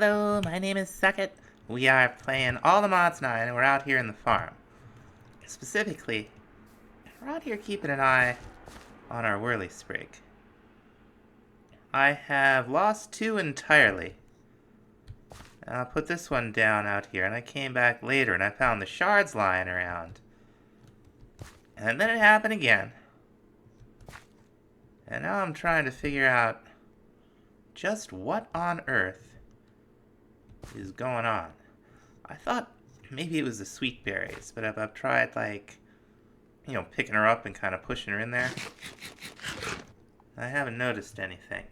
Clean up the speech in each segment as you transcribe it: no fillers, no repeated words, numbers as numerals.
Hello, my name is Suckit. We are playing all the mods 9 and we're out here in the farm. Specifically, we're out here keeping an eye on our whirly sprig. I have lost 2 entirely. I'll put this one down out here, and I came back later and I found the shards lying around. And then it happened again. And now I'm trying to figure out just what on earth is going on. I thought maybe it was the sweet berries, but I've tried, like, picking her up and kind of pushing her in there. I haven't noticed anything.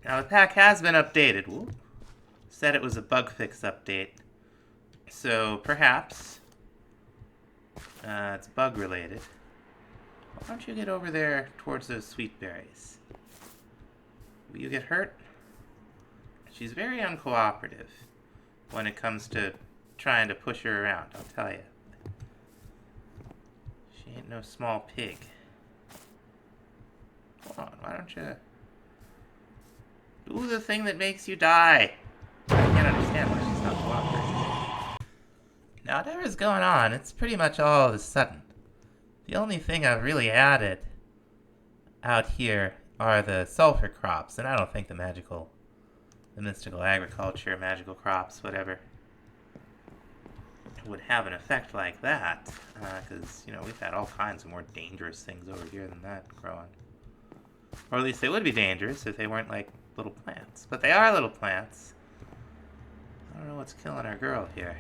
Now the pack has been updated. Ooh. Said it was a bug fix update. So perhaps it's bug related. Why don't you get over there towards those sweet berries? Will you get hurt? She's very uncooperative when it comes to trying to push her around, I'll tell you. She ain't no small pig. Hold on, why don't you do the thing that makes you die? I can't understand why she's not cooperating. Now, whatever's going on, it's pretty much all of a sudden. The only thing I've really added out here are the sulfur crops, and I don't think the mystical agriculture, magical crops, whatever, would have an effect like that, because, we've had all kinds of more dangerous things over here than that growing. Or at least they would be dangerous if they weren't, like, little plants. But they are little plants. I don't know what's killing our girl here.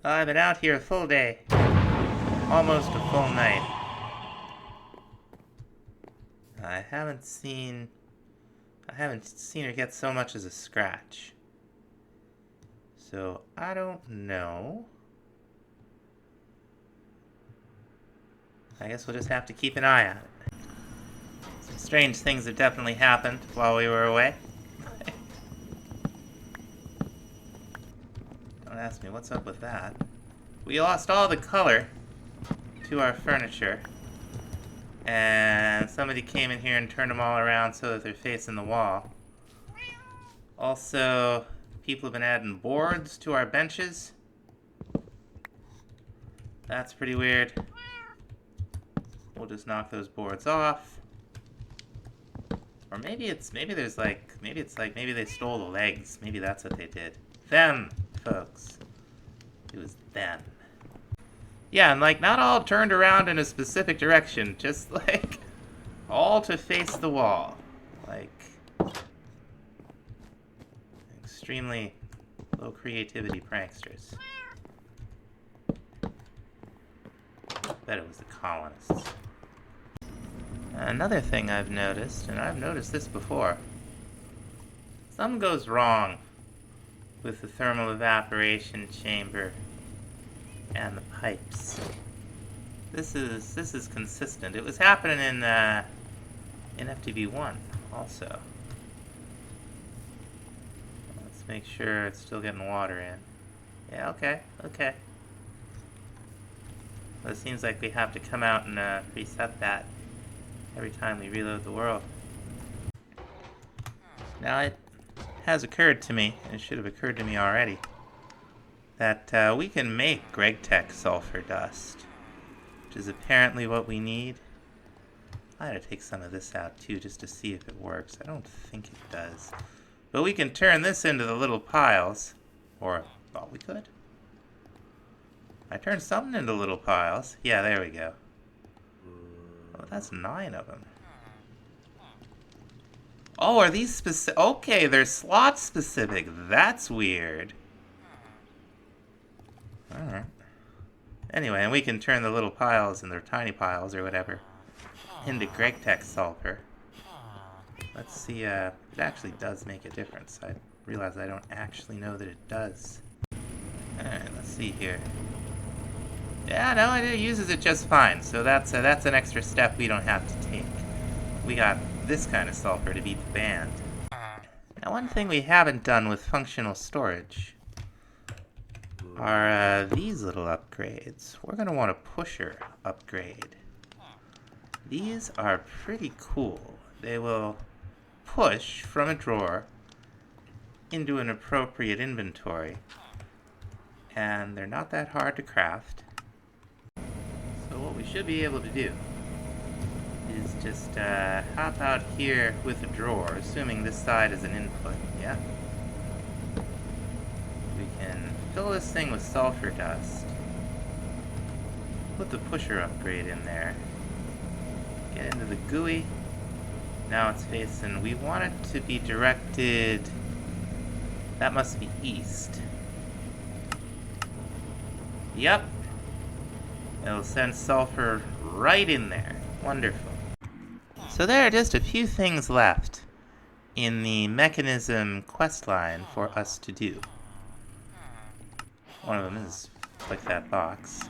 I've been out here a full day. Almost a full night. I haven't seen her get so much as a scratch. So, I don't know. I guess we'll just have to keep an eye on it. Some strange things have definitely happened while we were away. Don't ask me what's up with that. We lost all the color to our furniture. And somebody came in here and turned them all around so that they're facing the wall. Also, people have been adding boards to our benches. That's pretty weird. We'll just knock those boards off. Or maybe they stole the legs. Maybe that's what they did. Them, folks. It was them. Yeah, and not all turned around in a specific direction, just all to face the wall. Extremely low creativity pranksters. Bet it was the colonists. Another thing I've noticed, and I've noticed this before, something goes wrong with the thermal evaporation chamber and the pipes. This is consistent. It was happening in FTV1 also. Let's make sure it's still getting water in. Yeah, okay. Well, it seems like we have to come out and reset that every time we reload the world. Now it has occurred to me, and it should have occurred to me already, that we can make GregTech sulfur dust, which is apparently what we need. I had to take some of this out too, just to see if it works. I don't think it does. But we can turn this into the little piles, or thought we could. I turned something into little piles. Yeah, there we go. Oh, that's 9 of them. Oh, are these specific? Okay, they're slot specific. That's weird. Alright. Anyway, and we can turn the little piles, and their tiny piles or whatever, into GregTech sulfur. Let's see, it actually does make a difference. I realize I don't actually know that it does. Alright, let's see here. Yeah, no, it uses it just fine, so that's an extra step we don't have to take. We got this kind of sulfur to beat the band. Now, one thing we haven't done with functional storage are these little upgrades. We're going to want a pusher upgrade. These are pretty cool. They will push from a drawer into an appropriate inventory. And they're not that hard to craft. So what we should be able to do is just hop out here with a drawer, assuming this side is an input, yeah? We can fill this thing with sulfur dust. Put the pusher upgrade in there. Get into the GUI. Now it's facing, we want it to be directed, that must be east. Yep. It'll send sulfur right in there. Wonderful. So there are just a few things left in the Mekanism quest line for us to do. One of them is click that box.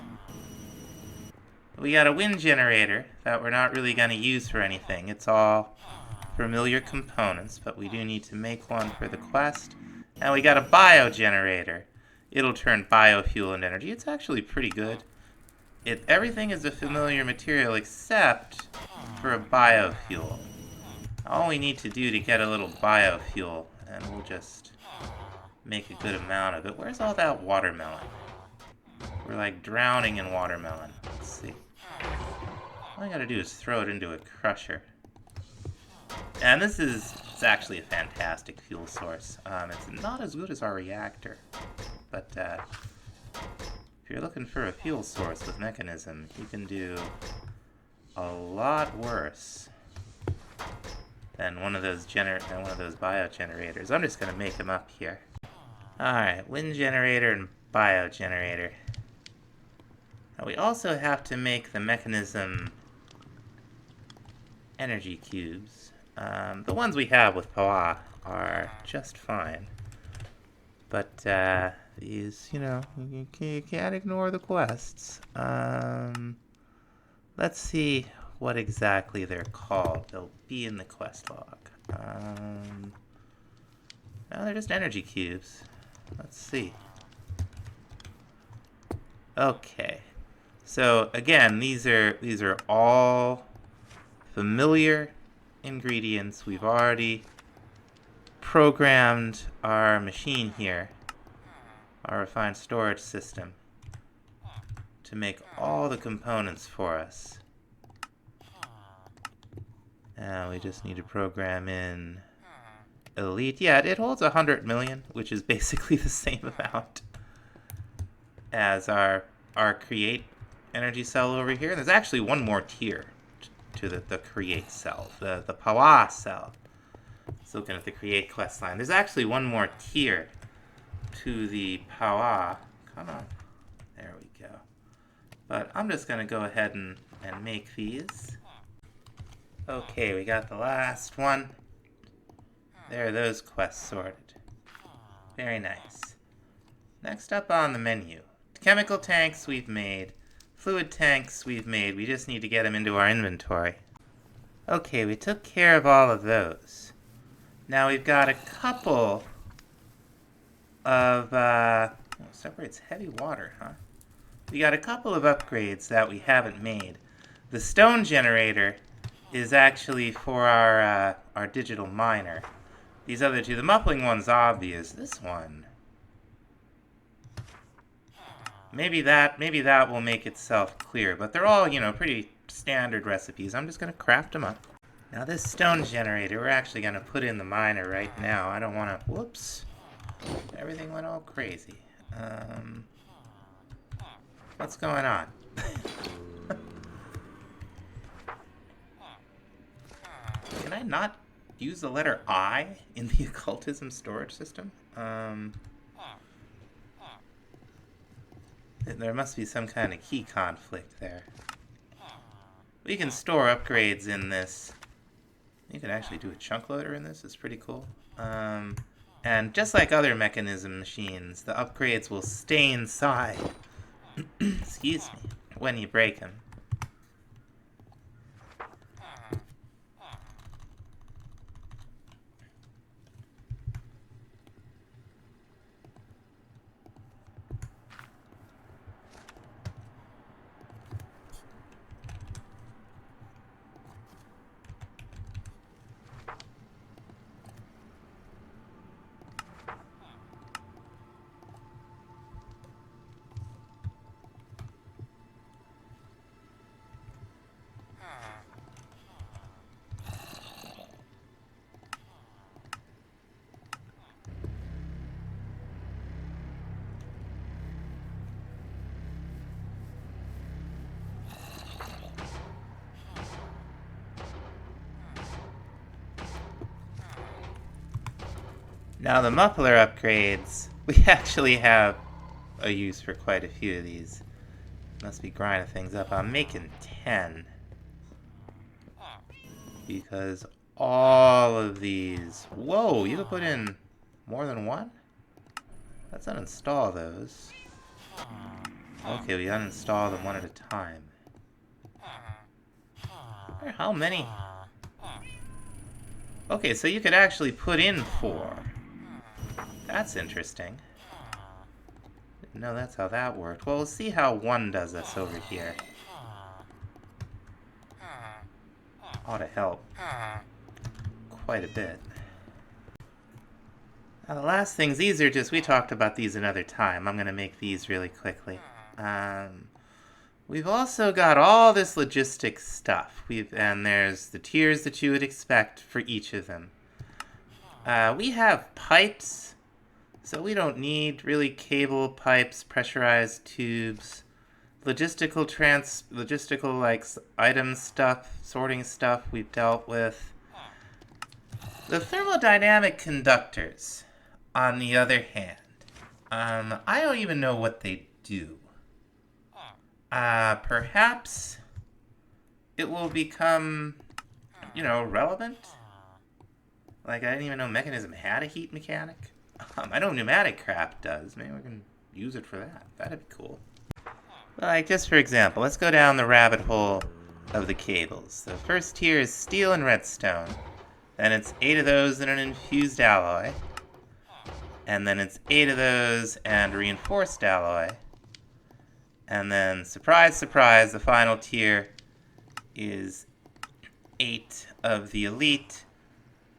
We got a wind generator that we're not really going to use for anything. It's all familiar components, but we do need to make one for the quest. And we got a biogenerator. It'll turn biofuel into energy. It's actually pretty good. Everything is a familiar material except for a biofuel. All we need to do to get a little biofuel, and we'll just make a good amount of it. Where's all that watermelon? We're like drowning in watermelon. Let's see. All I gotta do is throw it into a crusher. And it's actually a fantastic fuel source. It's not as good as our reactor, but if you're looking for a fuel source with Mekanism, you can do a lot worse than one of those biogenerators. I'm just gonna make them up here. Alright, wind generator and biogenerator. Now we also have to make the Mekanism energy cubes. The ones we have with Pawa are just fine. But these, you can't ignore the quests. Let's see what exactly they're called. They'll be in the quest log. No, they're just energy cubes. Let's see. Okay. So again, these are all familiar ingredients. We've already programmed our machine here, our refined storage system, to make all the components for us. Now we just need to program in Elite. Yeah, it holds 100 million, which is basically the same amount as our Create energy cell over here. And there's actually one more tier to the Create cell, the Pawa cell. So looking at the Create quest line, there's actually one more tier to the Pawa. Come on. There we go. But I'm just going to go ahead and make these. Okay, we got the last one. There are those quests sorted. Very nice. Next up on the menu, chemical tanks we've made, fluid tanks we've made. We just need to get them into our inventory. Okay, we took care of all of those. Now we've got a couple of, separates heavy water, huh? We got a couple of upgrades that we haven't made. The stone generator is actually for our digital miner. These other two, the muffling one's obvious. This one, maybe that will make itself clear. But they're all, pretty standard recipes. I'm just gonna craft them up. Now this stone generator, we're actually gonna put in the miner right now. I don't wanna, whoops. Everything went all crazy. What's going on? Can I not use the letter I in the occultism storage system? There must be some kind of key conflict there. We can store upgrades in this. You can actually do a chunk loader in this. It's pretty cool. And just like other Mekanism machines, the upgrades will stay inside. Excuse me. When you break them. Now the muffler upgrades, we actually have a use for quite a few of these. Must be grinding things up. I'm making 10. Because all of these... Whoa, you can put in more than one? Let's uninstall those. Okay, we uninstall them one at a time. How many? Okay, so you could actually put in 4. That's interesting. Didn't know that's how that worked. Well, we'll see how 1 does this over here. Ought to help quite a bit. Now the last things, these are just, we talked about these another time. I'm going to make these really quickly. We've also got all this logistics stuff. And there's the tiers that you would expect for each of them. We have pipes, so we don't need really cable, pipes, pressurized tubes. Logistical like item stuff, sorting stuff we've dealt with. The thermodynamic conductors, on the other hand, I don't even know what they do. Perhaps it will become, relevant. Like, I didn't even know Mekanism had a heat mechanic. I know pneumatic craft does. Maybe we can use it for that. That'd be cool. Like, just for example, let's go down the rabbit hole of the cables. The first tier is steel and redstone. Then it's 8 of those in an infused alloy. And then it's 8 of those and reinforced alloy. And then, surprise, surprise, the final tier is 8 of the elite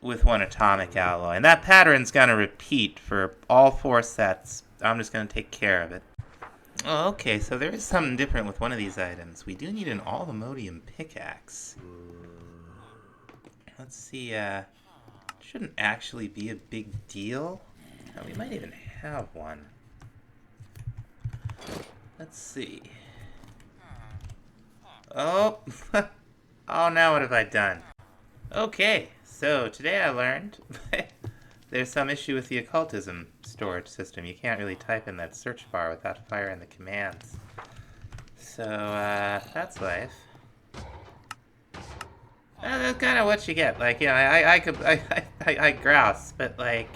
with 1 atomic alloy. And that pattern's going to repeat for all 4 sets. I'm just going to take care of it. Oh, okay, so there is something different with one of these items. We do need an all-ammonium pickaxe. Let's see, shouldn't actually be a big deal. We might even have one. Let's see. Oh, oh, now what have I done? Okay, so today I learned there's some issue with the occultism storage system. You can't really type in that search bar without firing the commands. So, that's life. That's kind of what you get. Like, I grouse, but like,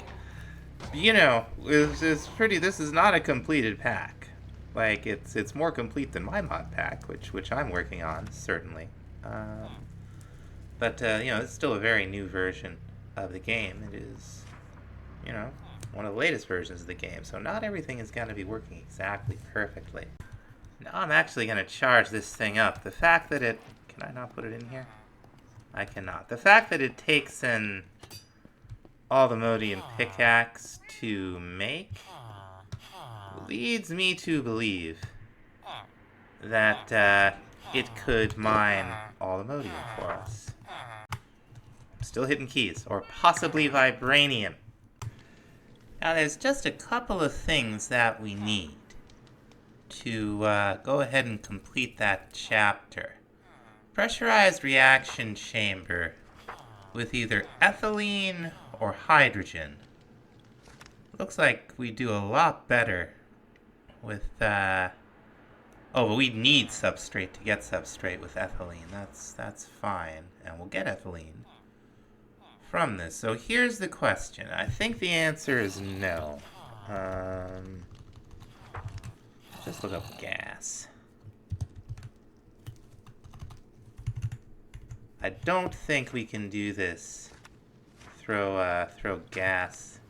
it's pretty. This is not a completed pack. Like, it's more complete than my mod pack, which I'm working on, certainly. But it's still a very new version of the game. It is, one of the latest versions of the game, so not everything is going to be working exactly perfectly. Now I'm actually going to charge this thing up. The fact that it... Can I not put it in here? I cannot. The fact that it takes an all-ammonium pickaxe to make leads me to believe that it could mine all-ammonium for us. Still hitting keys, or possibly vibranium. Now there's just a couple of things that we need to go ahead and complete that chapter. Pressurized reaction chamber with either ethylene or hydrogen. Looks like we do a lot better with oh, but we need substrate to get substrate with ethylene. That's fine, and we'll get ethylene from this. So here's the question. I think the answer is no. Just look up gas. I don't think we can do this. Throw gas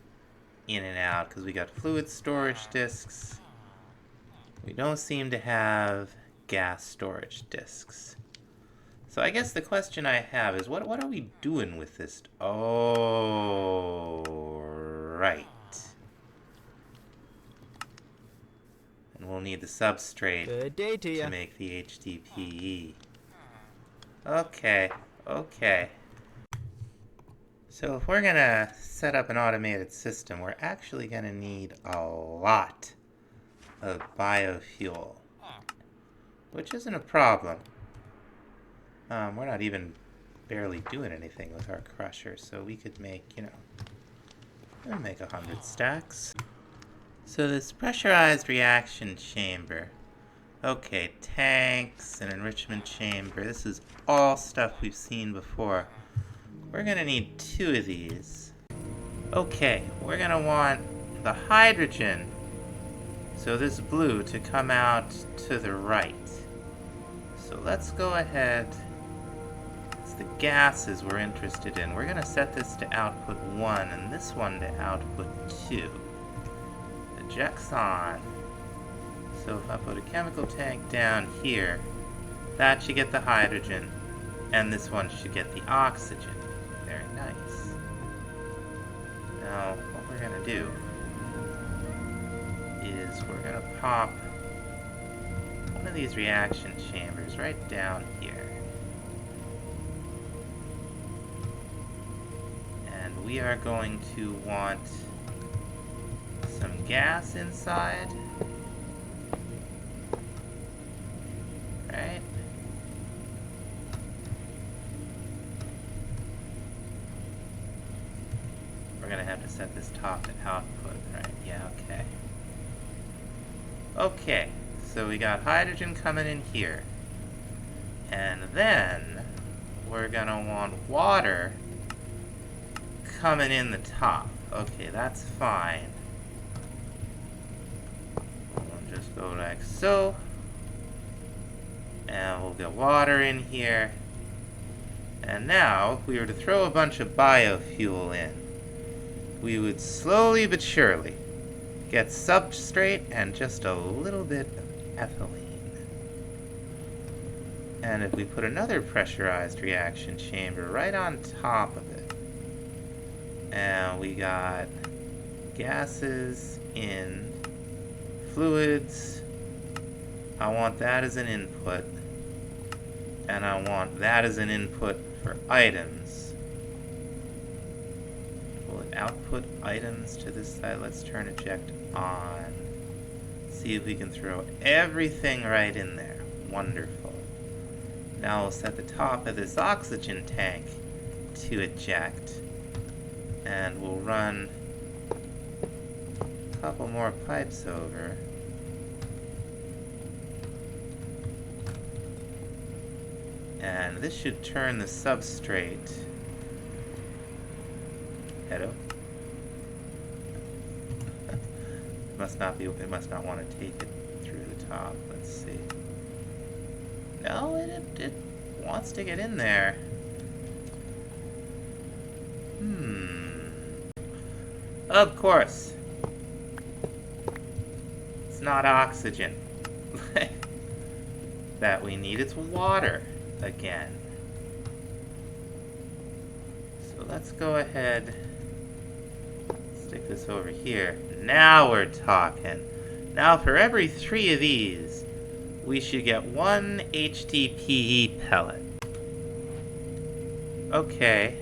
in and out, because we got fluid storage disks. We don't seem to have gas storage disks. So I guess the question I have is, what are we doing with this? Oh, right. And we'll need the substrate Good day to you. to make the HDPE. Okay. So if we're gonna set up an automated system, we're actually gonna need a lot of biofuel, which isn't a problem. We're not even barely doing anything with our crusher, so we could make, I'll make 100 stacks. So this pressurized reaction chamber. Okay, tanks, an enrichment chamber. This is all stuff we've seen before. We're gonna need 2 of these. Okay, we're gonna want the hydrogen, so this blue, to come out to the right. So let's go ahead. It's the gases we're interested in. We're gonna set this to output 1 and this one to output 2. Ejects on. So if I put a chemical tank down here, that should get the hydrogen, and this one should get the oxygen. Very nice. Now, what we're gonna do is we're gonna pop one of these reaction chambers right down here. And we are going to want some gas inside. Right? We're gonna have to set this top to output, right? Yeah, okay. Okay, so we got hydrogen coming in here. And then we're gonna want water coming in the top. Okay, that's fine. We'll just go like so. And we'll get water in here. And now, if we were to throw a bunch of biofuel in, we would slowly but surely get substrate and just a little bit of ethylene. And if we put another pressurized reaction chamber right on top of it, and we got gases in fluids, I want that as an input, and I want that as an input for items. Will it output items to this side? Let's turn eject on. See if we can throw everything right in there. Wonderful. Now we'll set the top of this oxygen tank to eject, and we'll run a couple more pipes over. And this should turn the substrate. Hello? It must not want to take it through the top. Let's see. No, it wants to get in there. Of course. It's not oxygen that we need, it's water again. So let's go ahead, stick this over here. Now we're talking. Now for every 3 of these, we should get 1 HDPE pellet. Okay.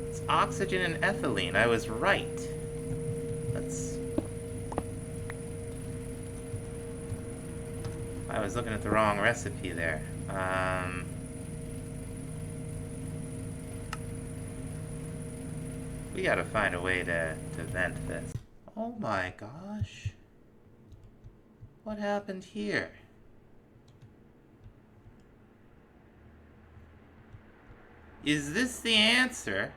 It's oxygen and ethylene. I was right. I was looking at the wrong recipe there. We gotta find a way to vent this. Oh my gosh. What happened here? Is this the answer?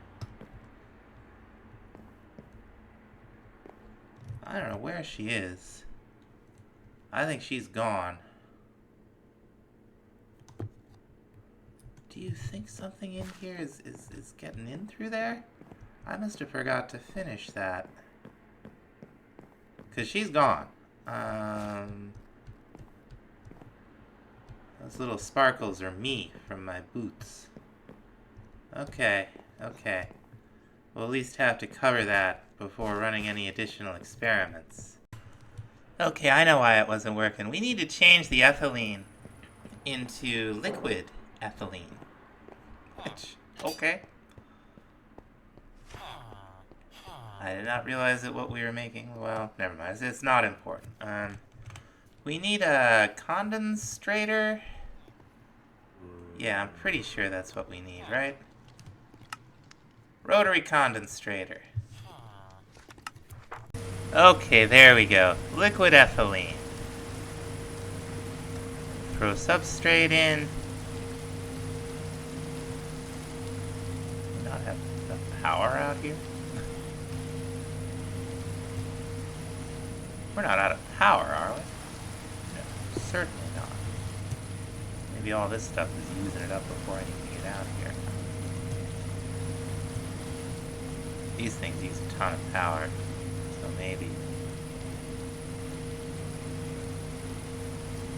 I don't know where she is. I think she's gone. Do you think something in here is getting in through there? I must have forgot to finish that. 'Cause she's gone. Those little sparkles are me from my boots. Okay, okay. We'll at least have to cover that before running any additional experiments. Okay, I know why it wasn't working. We need to change the ethylene into liquid ethylene. Okay. I did not realize that what we were making, well, never mind. It's not important. We need a condensator. Yeah, I'm pretty sure that's what we need, right? Rotary condensator. Okay, there we go. Liquid ethylene. Throw substrate in. Do not have enough power out here. We're not out of power, are we? No, certainly not. Maybe all this stuff is using it up before I need to get out here. These things use a ton of power, so maybe.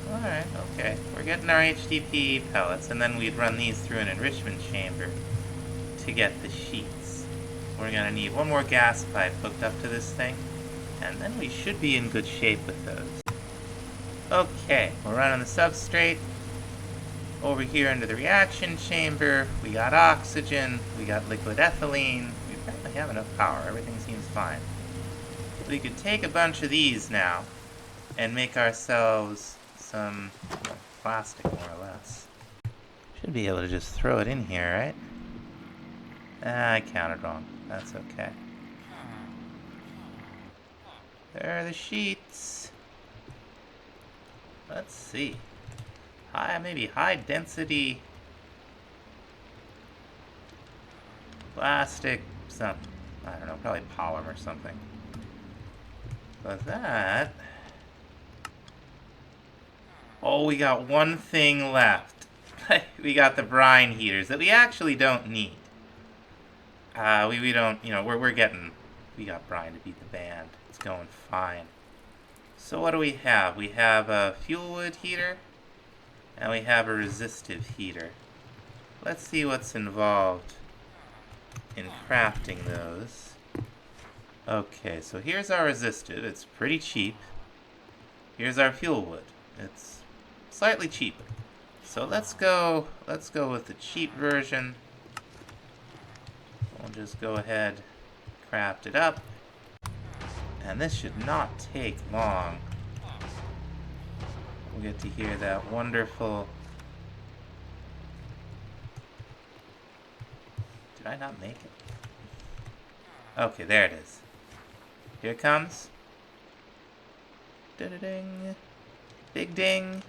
Alright, okay. We're getting our HDPE pellets, and then we'd run these through an enrichment chamber to get the sheets. We're gonna need one more gas pipe hooked up to this thing, and then we should be in good shape with those. Okay, we're running the substrate over here into the reaction chamber. We got oxygen, we got liquid ethylene. We apparently have enough power, everything seems fine. We could take a bunch of these now and make ourselves some plastic, more or less. Should be able to just throw it in here, right? I counted wrong. That's okay. There are the sheets. Let's see. Maybe high density plastic, something. I don't know, probably polymer or something. But that. Oh, we got one thing left. We got the brine heaters that we actually don't need. We don't, you know, we got brine to beat the band. It's going fine. So what do we have? We have a fuel wood heater, and we have a resistive heater. Let's see what's involved in crafting those. Okay, so here's our resistive. It's pretty cheap. Here's our fuel wood. It's slightly cheaper. So let's go with the cheap version. We'll just go ahead, craft it up. And this should not take long. We'll get to hear that wonderful... Did I not make it? Okay, there it is. Here it comes. Da-da-ding. Big ding.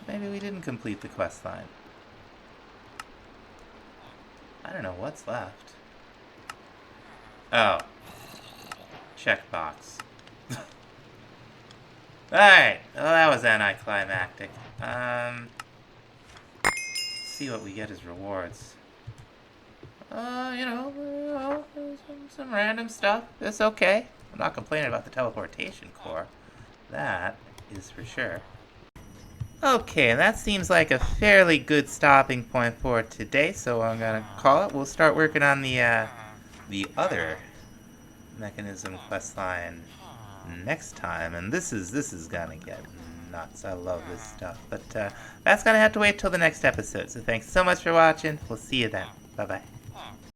Maybe we didn't complete the quest line. I don't know what's left. Oh. Checkbox. Alright. Well, that was anticlimactic. Let's see what we get as rewards. You know, some random stuff. It's okay. I'm not complaining about the teleportation core. That is for sure. Okay, and that seems like a fairly good stopping point for today, so I'm gonna call it. We'll start working on the other Mekanism questline next time, and this is gonna get nuts. I love this stuff, but that's gonna have to wait till the next episode. So thanks so much for watching. We'll see you then. Bye bye.